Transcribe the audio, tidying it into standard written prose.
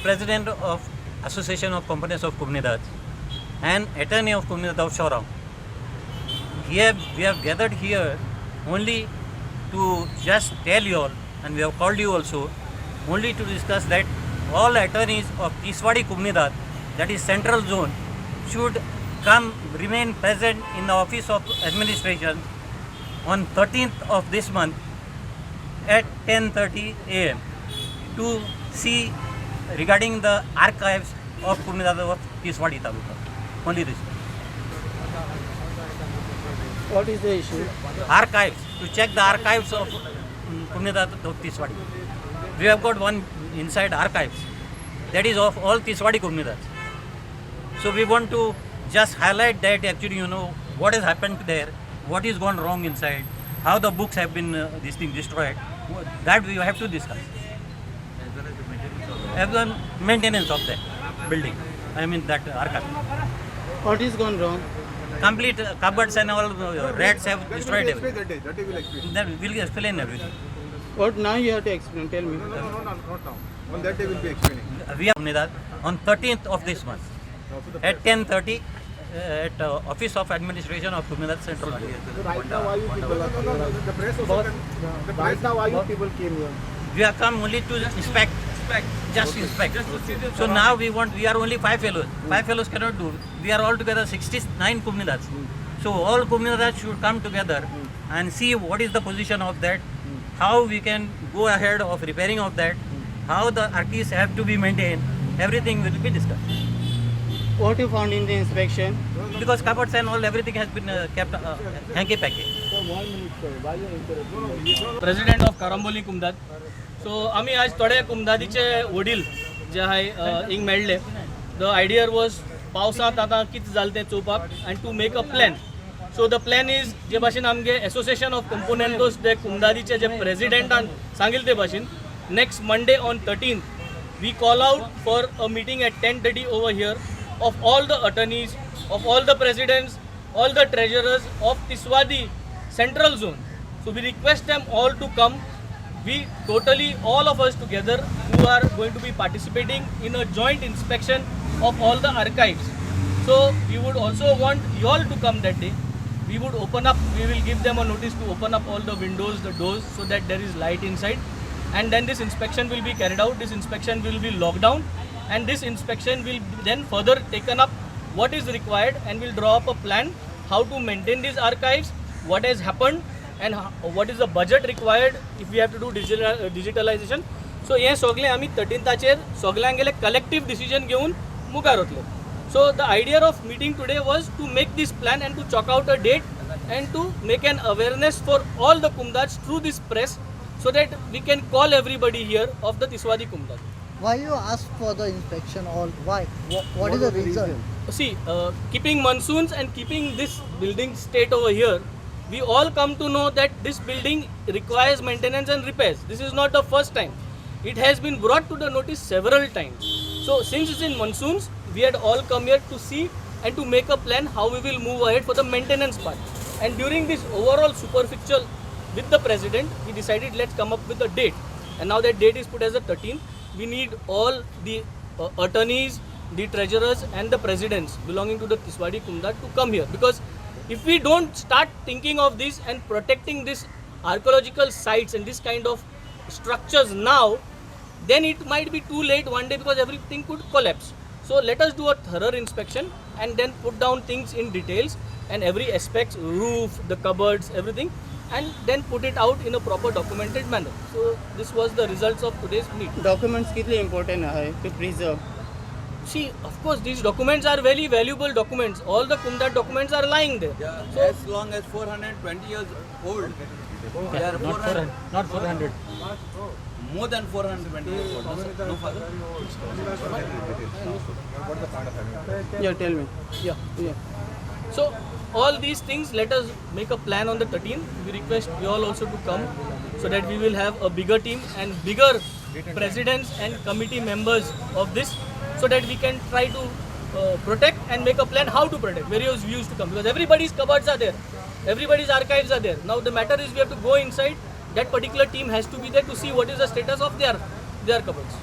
president of Association of Companies of Kumnidaj and attorney of Kumnidaj of Shorang. We have gathered here only to just tell you all, and we have called you also, only to discuss that all attorneys of Tiswadi Kumnidaj, that is central zone, should remain present in the office of administration on 13th of this month at 10:30 a.m. to see regarding the archives of Kumnidaj of Tiswadi Taluka. Only this. What is the issue? Archives, to check the archives of Kumnidaj of Tiswadi. We have got one inside archives, that is of all Tiswadi Kumnidaj. So we want to just highlight that actually, what has happened there, what is gone wrong inside, how the books have been destroyed, that we have to discuss. As well as maintenance of that building, that archive. What is gone wrong? Complete cupboards and all rats have destroyed everything. That day will explain. That will explain everything. What now you have to explain? Tell me. No, not now. On that day will be explaining. We have Kumnidaj on 13th of this month at 10:30 at Office of Administration of Kumnidaj Central. So right now why you people the press also can, right now why you people came here? We have come only to inspect. Just inspect. So now we are only 5 fellows. 5 fellows cannot do. We are all together 69 Kumnidaj. So all Kumnidaj should come together and see what is the position of that, how we can go ahead of repairing of that, how the archives have to be maintained. Everything will be discussed. What you found in the inspection? Because cupboards and all, everything has been kept hanky-panky. President of Karamboli कुमदाद. So आम्ही आज थोडे कुमदादीचे वडील जे आहे इंग मेळ्ळे. The idea was पावसांत आतां कितें जालें तें चोवपाक and to make a plan. So the plan is जे भाशेन आमगे एसोसिएशन ऑफ कंपोनेंटोस जे कुमदादीचे जे प्रेसिडेंटान सांगिल्ले ते भाशेन next Monday on 13th we call out for a meeting at 10:30 over here of all the attorneys, of all the presidents, all the treasurers of Tiswadi Central Zone. So we request them all to come. We totally, all of us together who are going to be participating in a joint inspection of all the archives. So we would also want you all to come that day. We would open up, we will give them a notice to open up all the windows, the doors, so that there is light inside. And then this inspection will be carried out. This inspection will be locked down. And this inspection will then further taken up what is required and will draw up a plan how to maintain these archives, what has happened and what is the budget required if we have to do digitalization. So हे सगळे आम्ही 13th सगळ्यांगेले collective decision घेऊन मुखार वतले. So the idea of meeting today was to make this plan and to chalk out a date and to make an awareness for all the Kumdaj through this press so that we can call everybody here of the Tiswadi Kumdaj. Why you ask for the inspection? All why? What is the reason? See, keeping monsoons and keeping this building state over here, we all come to know that this building requires maintenance and repairs. This is not the first time. It has been brought to the notice several times. So since it's in monsoons, we had all come here to see and to make a plan how we will move ahead for the maintenance part. And during this overall superficial with the president, we decided let's come up with a date. And now that date is put as the 13th. We need all the attorneys, the treasurers and the presidents belonging to the Tiswadi Kumdaj to come here, because if we don't start thinking of this and protecting this archaeological sites and this kind of structures now, then it might be too late one day because everything could collapse. So let us do a thorough inspection and then put down things in details and every aspect, roof, the cupboards, everything, and then put it out in a proper documented manner. So this was the results of today's meeting. Documents कितने important है to preserve? See, of course, these documents are very valuable documents. All the Kumdaj documents are lying there. Yeah, So as long as 420 years old, they are Not 400. more than 420 years old. No, father? Yeah, tell me. yeah. So all these things, let us make a plan on the 13th. We request you all also to come so that we will have a bigger team and bigger presidents and committee members of this, so that we can try to protect and make a plan how to protect. Various views to come, because everybody's cupboards are there, everybody's archives are there. Now the matter is we have to go inside. That particular team has to be there to see what is the status of their cupboards.